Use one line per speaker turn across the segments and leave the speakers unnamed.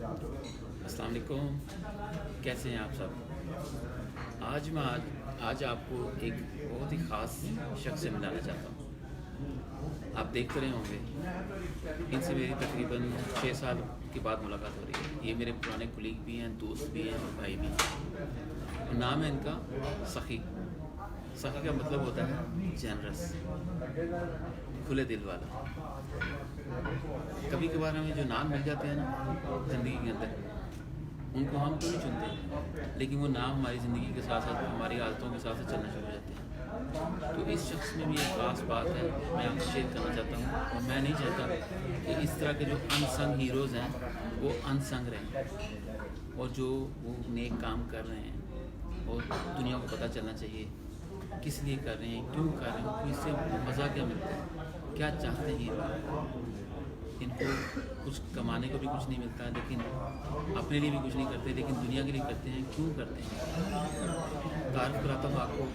السلام علیکم، کیسے ہیں آپ سب؟ آج آپ کو ایک بہت ہی خاص شخص سے ملانا چاہتا ہوں۔ آپ دیکھتے رہے ہوں گے، ان سے میری تقریباً 6 سال کے بعد ملاقات ہو رہی ہے۔ یہ میرے پرانے کولیگ بھی ہیں، دوست بھی ہیں اور بھائی بھی ہیں۔ نام ہے ان کا سخی۔ سخی کا مطلب ہوتا ہے جنرس، کھلے دل والا۔ کبھی کبھار ہمیں جو نام مل جاتے ہیں نا زندگی کے اندر، ان کو ہم تو نہیں چنتے، لیکن وہ نام ہماری زندگی کے ساتھ ساتھ ہماری عادتوں کے ساتھ ساتھ چلنا شروع ہو جاتے ہیں۔ تو اس شخص میں بھی ایک خاص بات ہے، میں آپ سے شیئر کرنا چاہتا ہوں، اور میں نہیں چاہتا کہ اس طرح کے جو ان سنگ ہیروز ہیں وہ ان سنگ رہیں، اور جو وہ نیک کام کر رہے ہیں اور دنیا کو پتہ چلنا چاہیے کس لیے کر رہے ہیں، کیوں کر رہے ہیں، اس سے مزہ کیا ملتا ہے، کیا چاہتے ہیں یہ لوگ۔ ان کو کچھ کمانے کو بھی کچھ نہیں ملتا ہے، لیکن اپنے لیے بھی کچھ نہیں کرتے، لیکن دنیا کے لیے کرتے ہیں۔ کیوں کرتے ہیں؟ تعارف کراتا ہوں آپ کو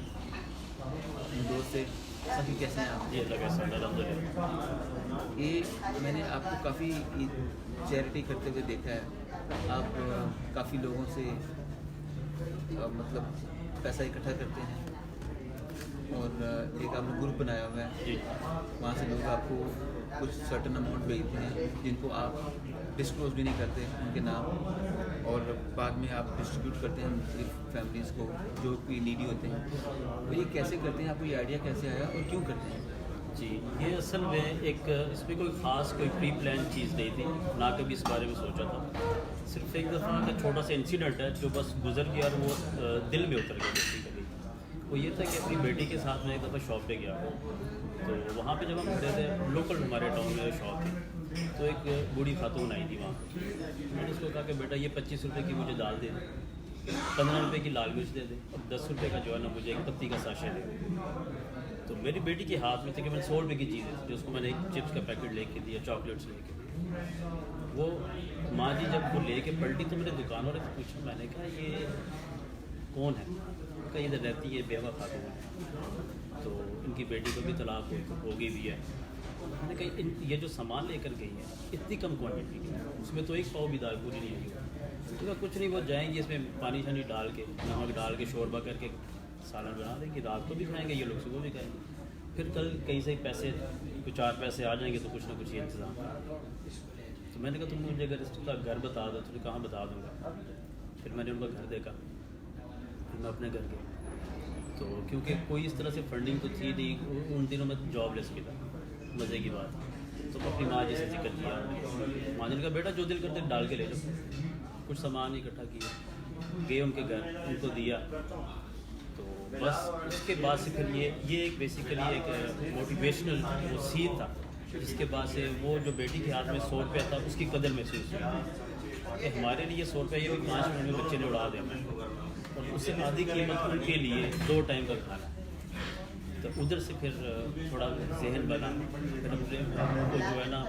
ان دوست سے۔ سبھی کیسے ہیں آپ؟
جی اللہ کا شکر الحمد للہ۔
یہ میں نے آپ کو کافی چیریٹی کرتے ہوئے دیکھا ہے۔ آپ کافی لوگوں سے مطلب پیسہ اکٹھا کرتے ہیں، اور ایک آپ نے گروپ بنایا ہوا ہے،
جی
وہاں سے لوگ آپ کو کچھ سرٹن اماؤنٹ بھیجتے ہیں، جن کو آپ ڈسکلوز بھی نہیں کرتے ان کے نام، اور بعد میں آپ ڈسٹریبیوٹ کرتے ہیں مختلف فیملیز کو جو کوئی نیڈی ہوتے ہیں۔ تو یہ کیسے کرتے ہیں؟ آپ کو یہ آئیڈیا کیسے آیا اور کیوں کرتے ہیں؟
جی، یہ اصل میں ایک اس میں کوئی خاص کوئی پری پلان چیز نہیں تھی، نہ کبھی اس بارے میں سوچا تھا۔ صرف ایک دفعہ کا چھوٹا سا انسیڈنٹ ہے جو بس گزر گیا اور وہ دل میں اتر گیا بیسیکلی۔ وہ یہ تھا کہ اپنی بیٹی کے ساتھ میں ایک دفعہ شاپ پہ گیا، تو وہاں پہ جب ہم کھڑے تھے، لوکل ہمارے ٹاؤن میں شاپ تھی، تو ایک بوڑھی خاتون آئی تھی وہاں۔ میں نے اس کو کہا کہ بیٹا یہ 25 روپے کی مجھے دال دے دیں، 15 روپے کی لال مرچ دے دیں، اور 10 روپے کا جو ہے نا مجھے ایک پتی کا ساشے دے دیں۔ تو میری بیٹی کے ہاتھ میں تقریباً 100 روپے کی چیزیں تھی، جو اس کو میں نے ایک چپس کا پیکٹ لے کے دیا، چاکلیٹس لے کے۔ وہ ماں جی جب وہ لے کے پلٹی تو میرے دکان والے سے پوچھا، میں نے کہا یہ کون ہے؟ کہیں ادھر رہتی ہے، بیوہ خاتون ہے، تو ان کی بیٹی کو بھی طلاق ہو گئی بھی ہے۔ میں نے کہا یہ جو سامان لے کر گئی ہے اتنی کم کوانٹٹی کی ہے، اس میں تو ایک پاؤ بھی دال پوری نہیں ہوگی۔ تو کچھ نہیں، وہ جائیں گی اس میں پانی شانی ڈال کے، نمک ڈال کے، شوربہ کر کے سالن بنا دیں گے، رات کو بھی کھائیں گے یہ لوگ، صبح بھی کھائیں گے، پھر کل کہیں سے پیسے کوئی 4 پیسے آ جائیں گے تو کچھ نہ کچھ یہ انتظام کریں۔ تو میں نے کہا تم مجھے اگر اس کا گھر بتا دو، تو کہاں بتا دوں گا۔ پھر میں نے ان کا گھر دیکھا، پھر میں اپنے گھر گیا، تو کیونکہ کوئی اس طرح سے فنڈنگ تو تھی نہیں، ان دنوں میں جاب لیس بھی تھا، مزے کی بات۔ تو اپنی ماں جی سے ذکر کیا، ماں جی نے کہا بیٹا جو دل کرتے ڈال کے لے لو۔ کچھ سامان اکٹھا کیا، گئے ان کے گھر، ان کو دیا۔ تو بس اس کے بعد سے پھر یہ ایک بیسیکلی ایک موٹیویشنل وہ سین تھا، جس کے بعد سے وہ جو بیٹی کے ہاتھ میں 100 روپیہ تھا اس کی قدر محسوس ہوئی کہ ہمارے لیے 100 روپیہ یہ بھی 5 منٹ میں بچے نے اڑا دیا میں، اور اس سے آدھی قیمت ان کے لیے 2 ٹائم کا کھانا۔ تو ادھر سے پھر تھوڑا ذہن بنا، پھر ہم نے کو جو ہے نا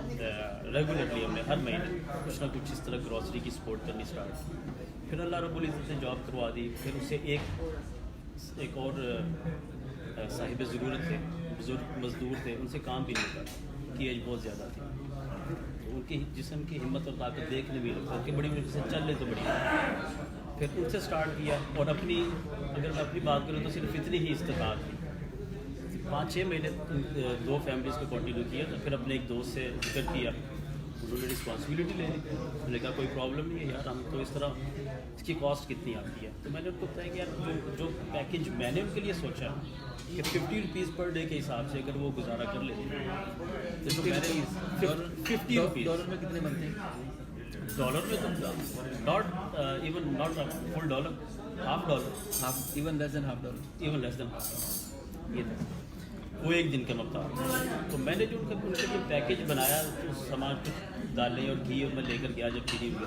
ریگولرلی ہم نے ہر مہینے کچھ نہ کچھ اس طرح گروسری کی سپورٹ کرنی اسٹارٹ کی۔ پھر اللہ رب العزت نے جاب کروا دی، پھر اسے ایک اور صاحب ضرورت تھے، بزرگ مزدور تھے، ان سے کام بھی نہیں کرتا کی ایج بہت زیادہ تھی، تو ان کی جسم کی ہمت اور طاقت دیکھنے بھی لگتا کہ بڑی مشکل سے چل لے تو بڑی۔ پھر ان سے سٹارٹ کیا، اور اپنی اگر میں اپنی بات کروں تو صرف اتنی ہی استطاعت تھی۔ 5-6 مہینے 2 فیملیز کو کنٹینیو کیا، تو پھر اپنے ایک دوست سے ذکر کیا، انہوں نے رسپانسبلٹی لے لی۔ میں نے کہا کوئی پرابلم نہیں ہے یار، ہم تو اس طرح اس کی کاسٹ کتنی آتی ہے؟ تو میں نے ان کو بتایا کہ یار جو پیکیج میں نے ان کے لیے سوچا کہ 50 روپیز پر ڈے کے حساب سے اگر وہ گزارا کر لیتے ہیں تو جو میں نے 50 روپیز
ڈالر میں کتنے بنتے ہیں؟
ڈالر میں تو not even not full dollar, $1/2،
even less than $1/2۔
Even less than $1/2، یہ تھا وہ ایک دن کا مقدار۔ تو میں نے جو ان کے لیے پیکیج بنایا، تو سامان کچھ دالیں اور گھی اور میں لے کر گیا جب فری ہوئے،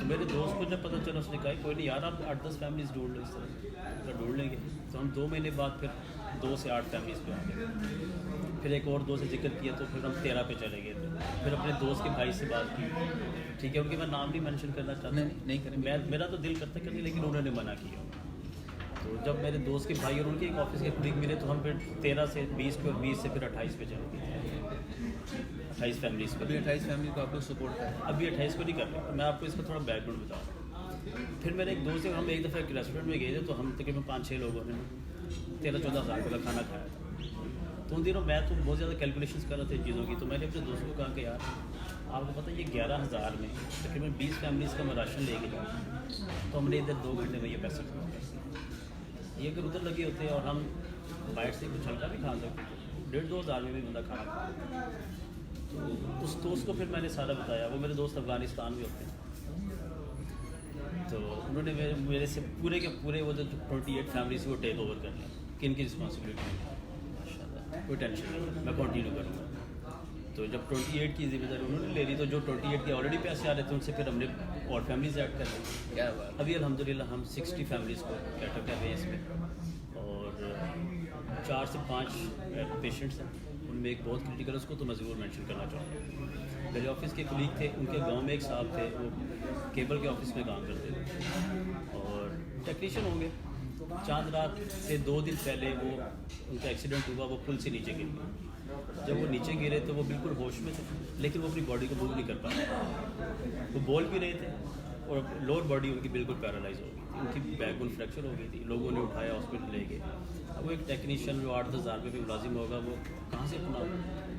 تو میرے دوست کو جب پتہ چلا، اس نے کہا کوئی نہیں یار، آپ 8-10 فیملیز ڈھونڈ لو، اس طرح ڈھونڈ لیں گے۔ تو ہم 2 مہینے بعد پھر 2 سے 8 فیملیز پہ آ گئے۔ پھر ایک اور 2 سے ذکر کیا، تو پھر ہم 13 پہ چلے گئے تھے۔ پھر اپنے دوست کے بھائی سے بات کی، ٹھیک ہے، ان کے میں نام نہیں مینشن کرنا چاہتا،
نہیں کریں،
میرا تو دل کرتا کرنے، لیکن انہوں نے منع کیا۔ تو جب میرے دوست کے بھائی اور ان کے ایک آفس کے کلیگ ملے تو ہم پھر 13 سے 20 پہ اور 20 سے پھر 28 پہ چلے گئے, 28 فیملیز پہ.
ابھی 28 فیملی کو آپ لوگ سپورٹ کریں.
ابھی 28 کو نہیں کر رہے. میں آپ کو اس کا تھوڑا بیک گراؤنڈ بتا رہا ہوں. پھر میرے ایک دوست, ہم ایک دفعہ ایک ریسٹورینٹ میں گئے تھے تو ہم تقریباً 5-6 لوگوں نے 13-14 ہزار روپے کا کھانا کھایا تھا. تو ان دنوں میں تو بہت زیادہ کیلکولیشنس کر رہا تھا ان چیزوں کی. تو میں نے اپنے دوستوں کو کہا کہ یار آپ کو پتہ یہ 11,000 میں تقریباً 20 فیملیز کا میں راشن لے کے جاؤں تو ہم نے ادھر 2 گھنٹے میں یہ پیسہ ختم کر دیا. یہ اگر ادھر لگے ہوتے اور ہم باہر سے کچھ ہلکا بھی کھا سکتے 1,500-2 ہزار میں بھی بندہ کھانا کھا. تو اس دوست کو پھر میں نے سارا بتایا. وہ میرے دوست افغانستان میں ہوتے ہیں تو انہوں نے میرے سے پورے کے پورے وہ جو 28 فیملیز کو ٹیک اوور کر لیا. کن کی رسپانسبلٹی ہے, کوئی ٹینشن نہیں, میں کنٹینیو کروں گا. تو جب 28 کی ذمہ داری انہوں نے لے لی تو جو 28 کے آلریڈی پیسے آ رہے تھے ان سے پھر ہم نے اور فیملیز ایڈ کر لی.
کیا بات.
ابھی الحمدللہ ہم 60 فیملیز کو کیٹر کر رہے ہیں اس میں, اور 4 سے 5 پیشنٹس ہیں. ان میں ایک بہت کریٹیکل, اس کو تو میں ضرور مینشن کرنا چاہوں گا. میرے آفس کے کلیگ تھے, ان کے گاؤں میں ایک صاحب تھے, وہ کیبل کے آفس میں کام کرتے تھے اور ٹیکنیشین ہوں گے. چاند رات سے 2 دن پہلے وہ ان کا ایکسیڈنٹ ہوا, وہ پل سے نیچے گر گئے. جب وہ نیچے گرے تو وہ بالکل ہوش میں تھے لیکن وہ اپنی باڈی کو موو نہیں کر پائے. وہ بول بھی رہے تھے اور لوور باڈی ان کی بالکل پیرالائز ہو گئی تھی, ان کی بیک بون فریکچر ہو گئی تھی. لوگوں نے اٹھایا, ہاسپٹل لے گئے. اب وہ ایک ٹیکنیشین جو 8-10 ہزار روپے پہ ملازم ہوگا, وہ کہاں سے اپنا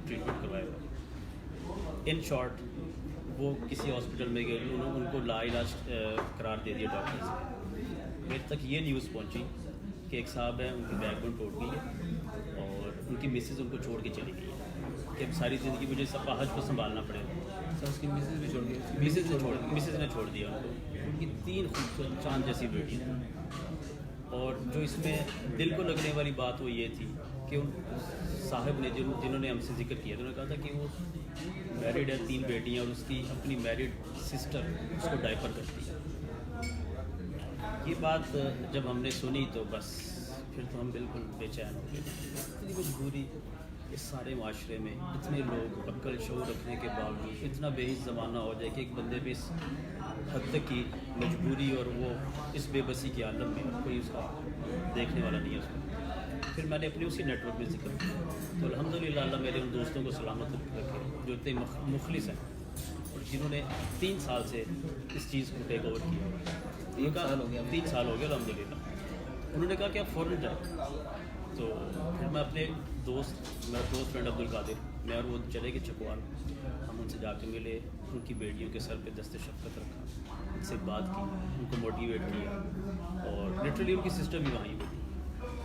ٹریٹمنٹ کروائے گا. ان شارٹ وہ کسی ہاسپٹل میں گئے, انہوں نے ان کو لا علاج قرار دے دیا ڈاکٹرز نے. میرے تک یہ نیوز پہنچی کہ ایک صاحب ہیں, ان کی بیک بون ٹوٹ گئی ہے اور ان کی مسز ان کو چھوڑ کے چلی گئی ہے کہ ساری زندگی مجھے اپاہج کو سنبھالنا پڑے گا.
اس کی مسز بھی چھوڑ گئی.
مسز نے چھوڑ دیا ان کو. ان کی 3 خوبصورت چاند جیسی بیٹی تھی. اور جو اس میں دل کو لگنے والی بات وہ یہ تھی کہ ان صاحب نے جنہوں نے ہم سے ذکر کیا, انہوں نے کہا تھا کہ وہ میرڈ ہے, 3 بیٹیاں, اور اس کی اپنی میرڈ سسٹر اس کو ڈائپر کرتی ہے. یہ بات جب ہم نے سنی تو بس پھر تو ہم بالکل بے چین ہو گئے. اتنی مجبوری اس سارے معاشرے میں, اتنے لوگ عقل شعور رکھنے کے باوجود اتنا بے حس زمانہ ہو جائے کہ ایک بندے پہ اس حد تک کی مجبوری اور وہ اس بے بسی کے عالم میں کوئی اس کا دیکھنے والا نہیں ہے اس کو. پھر میں نے اپنے اسی نیٹ ورک میں ذکر کیا تو الحمدللہ اللہ میرے ان دوستوں کو سلامت رکھے جو اتنے مخلص ہیں اور جنہوں نے 3 سال سے اس چیز کو ٹیک اوور کیا. 3 سال ہو گیا الحمدللہ. انہوں نے کہا کہ آپ فوراً جائیں. تو پھر میں اپنے میرا دوست فرینڈ عبدالقادر, میں اور وہ چلے گئے چکوال. ہم ان سے جا کے ملے, ان کی بیٹیوں کے سر پہ دست شفقت رکھا, ان سے بات کی, ان کو موٹیویٹ کیا, اور لٹرلی ان کی سسٹر بھی وہیں پہ تھی.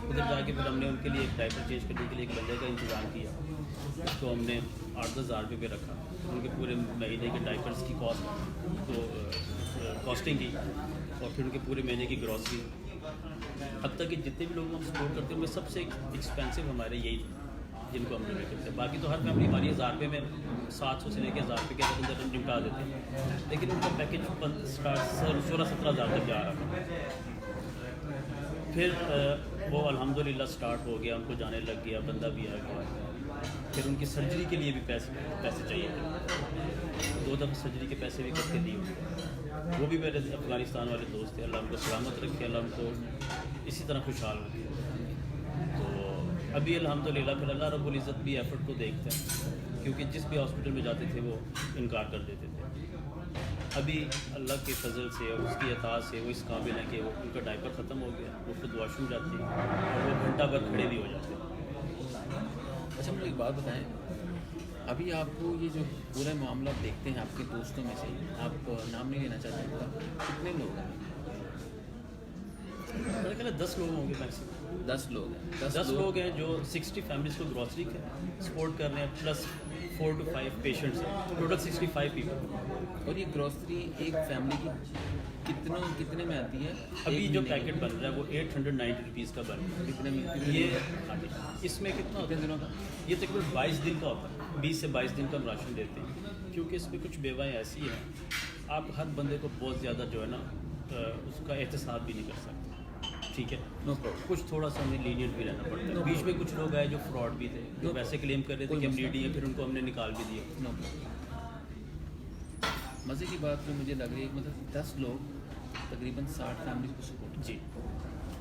ادھر جا کے پھر ہم نے ان کے لیے ایک ڈائپر چینج کرنے کے لیے ایک بندے کا انتظام کیا. اس کو ہم نے 8-10 ہزار روپے پہ رکھا. ان کے پورے مہینے کے ڈائپرس کی کاسٹنگ کی, اور پھر ان کے پورے مہینے کی گروسری. اب تک کہ جتنے بھی لوگ ہم سپورٹ کرتے ہیں ان میں سب سے ایکسپینسو ہمارے یہی تھے جن کو ہم ڈونیٹ کرتے ہیں. باقی تو ہر فیملی ہماری 1000 روپے میں 700 سے لے کے 1000 روپے کے اندر نمٹا دیتے ہیں, لیکن ان کا پیکیج 16-17 ہزار تک جا رہا تھا. پھر وہ الحمدللہ سٹارٹ ہو گیا, ان کو جانے لگ گیا, بندہ بھی آ گیا. پھر ان کی سرجری کے لیے بھی پیسے چاہیے تھے. 2 دفعہ سرجری کے پیسے بھی کر کے دیے. وہ بھی میرے افغانستان والے دوست تھے. اللہ ان کو سلامت رکھے, اللہ ان کو اسی طرح خوشحال رکھے. تو ابھی الحمدللہ پھر اللہ رب العزت بھی ایفرٹ کو دیکھتے ہیں, کیونکہ جس بھی ہاسپٹل میں جاتے تھے وہ انکار کر دیتے تھے. ابھی اللہ کے فضل سے اور اس کی عطا سے وہ اس قابل ہیں کہ وہ ان کا ڈائپر ختم ہو گیا, وہ خود واش روم جاتے ہیں اور وہ گھنٹہ بھر کھڑے بھی ہو جاتے ہیں.
اچھا مجھے ایک بات بتائیں, ابھی آپ کو یہ جو پورا معاملہ دیکھتے ہیں آپ کے دوستوں میں سے, آپ نام نہیں لینا چاہتے ہیں, کتنے لوگ ہیں؟
میرا خیال ہے 10 لوگ ہوں گے میکسیمم.
10 لوگ ہیں.
10 لوگ ہیں جو 60 فیملیز کو گروسری کا سپورٹ کر رہے ہیں, پلس 4 to 5 پیشنٹس ہیں, ٹوٹل 65 پیپل.
اور یہ گروسری ایک فیملی کی کتنے میں آتی ہے؟
ابھی جو پیکٹ بن رہا ہے وہ 890 روپیز کا بن رہا ہے.
کتنے میں
یہ اس میں کتنا ہوتا ہے
دنوں کا؟
یہ تقریباً 22 دن کا ہوتا ہے. 20 سے 22 دن کا ہم راشن دیتے ہیں, کیونکہ اس میں کچھ بیوائیں ایسی ہیں آپ ہر بندے کو بہت زیادہ جو ہے نا اس کا احتساب بھی نہیں کر سکتے. ٹھیک ہے, کچھ تھوڑا سا ہمیں لینینٹ بھی رہنا پڑتا ہے. بیچ میں کچھ لوگ آئے جو فراڈ بھی تھے, جو ویسے کلیم کر رہے تھے کہ ہم نیڈی ہیں, پھر ان کو ہم نے نکال بھی دیا.
مزے کی بات جو مجھے لگ رہی ہے, مطلب 10 لوگ تقریباً 60 فیملیز کو سپورٹ.
جی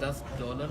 $10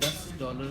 $10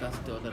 $10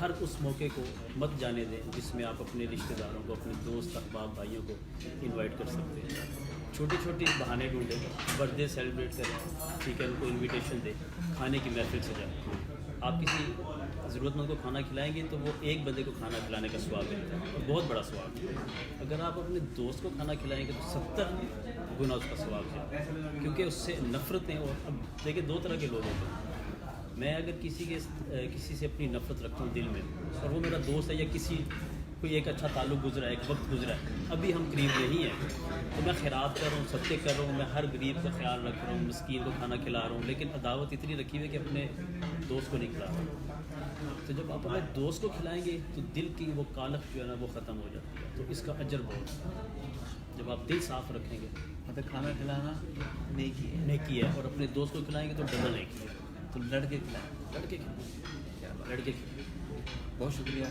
ہر اس موقع کو مت جانے دیں جس میں آپ اپنے رشتہ داروں کو، اپنے دوست احباب بھائیوں کو انوائٹ کر سکتے ہیں. چھوٹی چھوٹی بہانے ڈھونڈیں، برتھ ڈے سیلیبریٹ کریں، ٹھیک ہے، ان کو انویٹیشن دیں، کھانے کی محفل سجائیں. آپ کسی ضرورت مند کو کھانا کھلائیں گے تو وہ ایک بندے کو کھانا کھلانے کا ثواب ملتا ہے، اور بہت بڑا ثواب ہے. اگر آپ اپنے دوست کو کھانا کھلائیں گے تو 70 گنا اس کا ثواب ہے، کیونکہ اس سے نفرتیں. اور اب دیکھیں دو طرح کے لوگ ہوتے ہیں. میں اگر کسی سے اپنی نفرت رکھتا ہوں دل میں، اور وہ میرا دوست ہے، یا کوئی ایک اچھا تعلق گزرا ہے، ایک وقت گزرا ہے، ابھی ہم قریب نہیں ہیں، تو میں خیرات کر رہا ہوں، صدقے کر رہا ہوں، میں ہر غریب کا خیال رکھ رہا ہوں، مسکین کو کھانا کھلا رہا ہوں، لیکن عداوت اتنی رکھی ہوئی کہ اپنے دوست کو نہیں کھلا رہا. تو جب آپ اپنے دوست کو کھلائیں گے تو دل کی وہ کالخ جو ہے نا وہ ختم ہو جاتی ہے، تو اس کا اجر بہت ہے. جب آپ دل صاف رکھیں گے،
مطلب کھانا کھلانا نیکی ہے.
نیکی ہے، اور اپنے دوست کو کھلائیں گے تو ڈبل نیکی ہے.
تو لڑکے کھلائیں.
لڑکے
کیا بات.
لڑکے
بہت شکریہ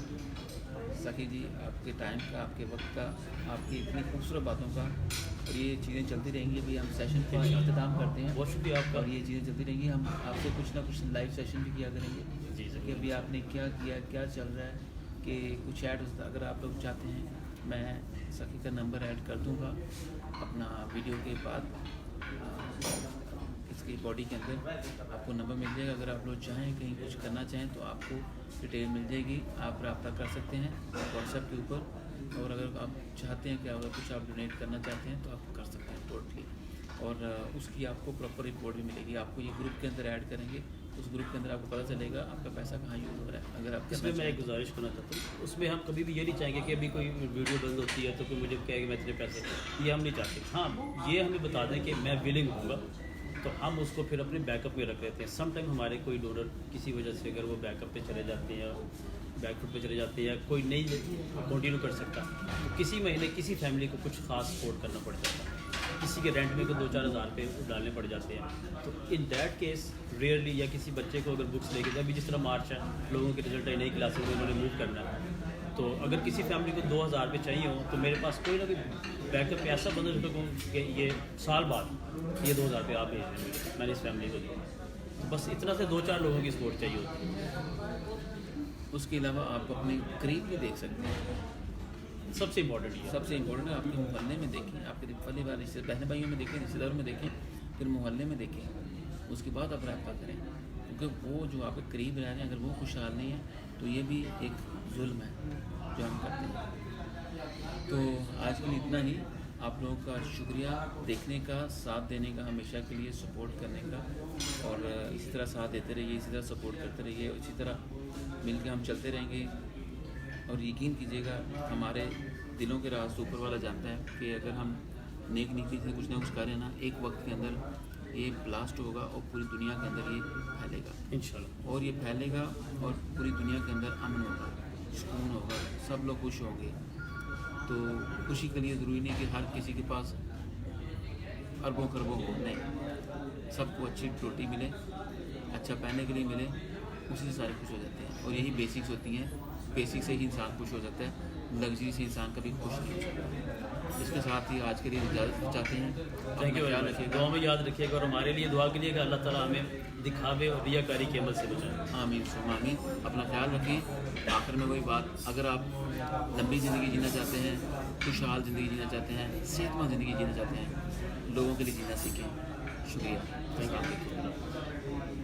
سخی جی، آپ کے ٹائم کا، آپ کے وقت کا، آپ کی اتنی خوبصورت باتوں کا. اور یہ چیزیں چلتی رہیں گی. ابھی ہم سیشن کا اختتام کرتے ہیں.
بہت شکریہ آپ کا.
اور یہ چیزیں چلتی رہیں گی. ہم آپ سے کچھ نہ کچھ لائیو سیشن بھی کیا کریں گے.
جی
کہ ابھی آپ نے کیا کیا، کیا چل رہا ہے، کہ کچھ ایڈ اگر آپ لوگ چاہتے ہیں. میں سخی کا نمبر ایڈ کر دوں گا اپنا ویڈیو کے بعد. اس کی باڈی کے اندر آپ کو نمبر مل جائے گا. اگر آپ لوگ چاہیں کہیں کچھ کرنا چاہیں تو آپ کو ڈیٹیل مل جائے گی. آپ رابطہ کر سکتے ہیں واٹس ایپ کے اوپر. اور اگر آپ چاہتے ہیں کہ اگر کچھ آپ ڈونیٹ کرنا چاہتے ہیں تو آپ کر سکتے ہیں ٹوٹلی. اور اس کی آپ کو پراپر رپورٹ بھی ملے گی. آپ کو یہ گروپ کے اندر ایڈ کریں گے، اس گروپ کے اندر آپ کو پتہ چلے گا آپ کا پیسہ کہاں یوز ہو رہا ہے. اگر آپ
اس میں میں ایک گزارش کرنا چاہتا ہوں، اس میں ہم کبھی بھی یہ نہیں چاہیں گے کہ ابھی کوئی ویڈیو بند ہوتی ہے تو کوئی مجھے کہے کہ میں اتنے پیسے، یہ ہم نہیں چاہتے. ہاں یہ ہمیں بتا دیں کہ میں ولنگ ہوں گا، تو ہم اس کو پھر اپنے بیک اپ میں رکھ لیتے ہیں. سم ٹائم ہمارے کوئی ڈونر کسی وجہ سے اگر وہ بیک اپ پہ چلے جاتے ہیں، بیک فٹ پہ چلے جاتے ہیں، یا کوئی نہیں کنٹینیو کر سکتا، تو کسی مہینے کسی فیملی کو کچھ خاص سپورٹ کرنا پڑ جاتا ہے. کسی کے رینٹ میں کو 2-4 ہزار روپے ڈالنے پڑ جاتے ہیں. تو ان دیٹ کیس ریئرلی، یا کسی بچے کو اگر بکس لے کے، ابھی جس طرح مارچ ہے، لوگوں کے رزلٹ ہے، نئی کلاسز میں انہوں نے موو کرنا ہے، تو اگر کسی فیملی کو 2000 روپے چاہیے ہوں تو میرے پاس کوئی نہ کوئی بیک اپ ایسا بندہ جو کو کہ یہ سال بعد یہ 2000 روپے آپ بھیج دیں، میں نے اس فیملی کو دیا. تو بس اتنا سے 2-4 لوگوں کی سپورٹ چاہیے ہوتی ہے.
اس کے علاوہ آپ اپنے قریب بھی دیکھ سکتے ہیں.
سب سے امپورٹنٹ ہے،
سب سے امپورٹنٹ ہے آپ کے محلے میں دیکھیں، آپ کے پریوار رشتے بہن بھائیوں میں دیکھیں، رشتے داروں میں دیکھیں، پھر محلے میں دیکھیں. اس کے بعد آپ رابطہ کریں، کیونکہ وہ جو آپ کے قریب رہ رہے ہیں اگر وہ خوشحال نہیں ہے تو یہ بھی ایک ظلم ہے جو ہم کرتے ہیں. تو آج کے لیے اتنا ہی. آپ لوگوں کا شکریہ دیکھنے کا، ساتھ دینے کا، ہمیشہ کے لیے سپورٹ کرنے کا. اور اسی طرح ساتھ دیتے رہیے، اسی طرح سپورٹ کرتے رہیے، اسی طرح مل کے ہم چلتے رہیں گے. اور یقین کیجیے گا ہمارے دلوں کے راز اوپر والا جانتا ہے کہ اگر ہم نیک نیکی سے کچھ نہ کچھ کریں نا، ایک وقت کے اندر یہ بلاسٹ ہوگا اور پوری دنیا کے اندر یہ پھیلے گا
انشاءاللہ.
اور یہ پھیلے گا اور پوری دنیا کے اندر امن ہوگا، سکون ہوگا، سب لوگ خوش ہوں گے. تو خوشی کے لیے ضروری نہیں کہ ہر کسی کے پاس اربوں خربوں ہو، نہیں، سب کو اچھی روٹی ملے، اچھا پہننے کے لیے ملے، اسی سے سارے خوش ہو جاتے ہیں. اور یہی بیسکس ہوتی ہیں. بیسک سے ہی انسان خوش ہو جاتا ہے، لگژری سے انسان کبھی خوش نہیں ہو سکتا. اس کے ساتھ ہی آج کے لیے اجازت چاہتے ہیں.
Thank you.
خیال رکھیے گا.
دعا میں یاد رکھیے گا، اور ہمارے لیے دعا کیجیے گا اللہ تعالیٰ ہمیں دکھاوے اور ریاکاری کے عمل سے بچائے.
آمین ثم آمین. اپنا خیال رکھیں. آخر میں وہی بات، اگر آپ لمبی زندگی جینا چاہتے ہیں، خوشحال زندگی جینا چاہتے ہیں، صحت مند زندگی جینا چاہتے ہیں، لوگوں کے لیے جینا سیکھیں. شکریہ. السلام علیکم.